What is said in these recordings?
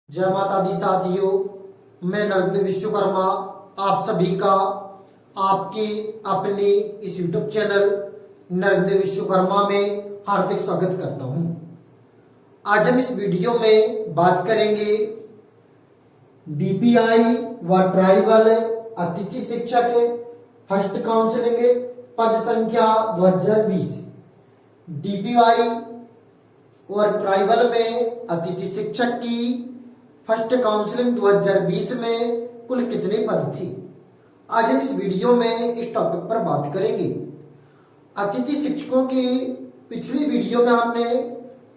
जय माता दी साथियों, मैं नरेंद्र विश्वकर्मा आप सभी का आपके अपने इस YouTube चैनल नरेंद्र विश्वकर्मा में हार्दिक स्वागत करता हूं। आज हम इस वीडियो में बात करेंगे डीपीआई व ट्राइबल अतिथि शिक्षक फर्स्ट काउंसलिंग पद संख्या 2020। डीपीआई और ट्राइबल में अतिथि शिक्षक की फर्स्ट काउंसलिंग 2020 में कुल कितने पद थे। आज हम इस वीडियो में इस टॉपिक पर बात करेंगे। अतिथि शिक्षकों की पिछली वीडियो में हमने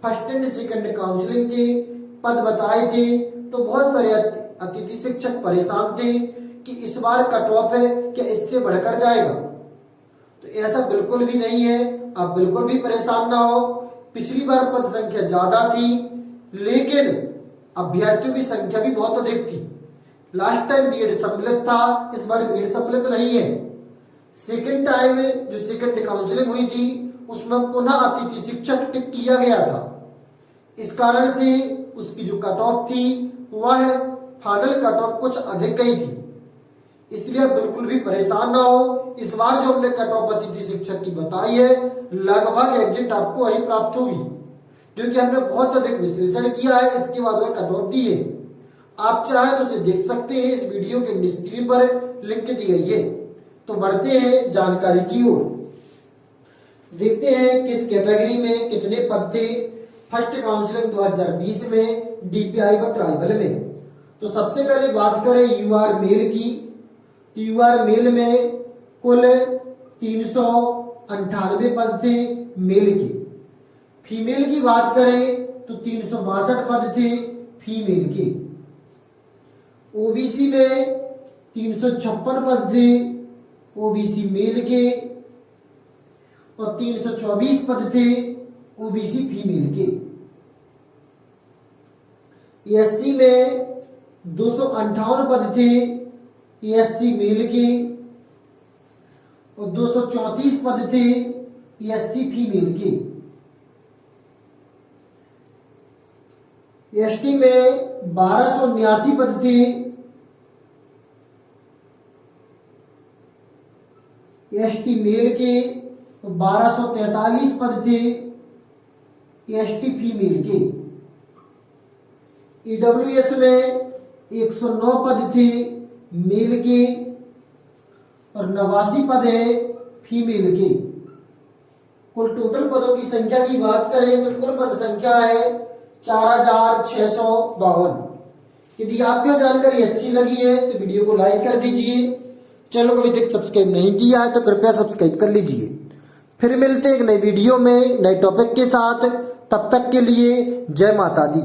फर्स्ट एंड सेकंड काउंसलिंग के पद बताए थे, तो बहुत सारे अतिथि शिक्षक परेशान थे कि इस बार कट ऑफ है क्या इससे बढ़कर जाएगा। तो ऐसा बिल्कुल भी नहीं है, आप बिल्कुल भी परेशान ना हो। पिछली बार पद संख्या ज्यादा थी, लेकिन अभ्यर्थियों की संख्या भी बहुत अधिक थी। लास्ट टाइम बीएड सम्मिलित था, इस बार बीएड सम्मिलित नहीं है। सेकंड टाइम जो सेकंड काउंसलिंग हुई थी उसमें पुनः अतिथि शिक्षक टिक किया गया था। इस कारण से उसकी जो कट ऑफ थी वह फाइनल कट ऑफ कुछ अधिक गई थी, इसलिए बिल्कुल भी परेशान ना हो। इस बार जो हमने कट ऑफ अतिथि शिक्षक की बताई है, लगभग एग्जिट आपको वही प्राप्त होगी, क्योंकि हमने बहुत अधिक विश्लेषण किया है। इसके बाद वह कट ऑफ दी है। आप चाहे तो उसे देख सकते हैं, इस वीडियो के स्क्रीन पर लिंक दी गई है। तो बढ़ते हैं जानकारी की ओर। देखते हैं किस कैटेगरी में कितने पद थे फर्स्ट काउंसलिंग 2020 में डीपीआई व ट्राइबल में। तो सबसे पहले बात करें यूआर मेल की। यूआर मेल में कुल 398 पद थे मेल के। फीमेल की बात करें तो 362 पद थे फीमेल के। ओबीसी में 356 पद थे ओबीसी मेल के और 324 पद थे ओबीसी फीमेल के। एससी में 258 पद थे एससी मेल के और 234 पद थे एससी फीमेल के। एसटी में 1279 पद थे एसटी मेल के, 1243 पद थे एसटी फीमेल के। ईडब्ल्यूएस में 109 पद थे मेल के और 89 पद है फीमेल के। कुल टोटल पदों की संख्या की बात करें तो कुल पद संख्या है 4652। यदि आपको जानकारी अच्छी लगी है तो वीडियो को लाइक कर दीजिए। चैनल को अभी तक सब्सक्राइब नहीं किया है तो कृपया सब्सक्राइब कर लीजिए। फिर मिलते हैं एक नई वीडियो में नए टॉपिक के साथ। तब तक के लिए जय माता दी।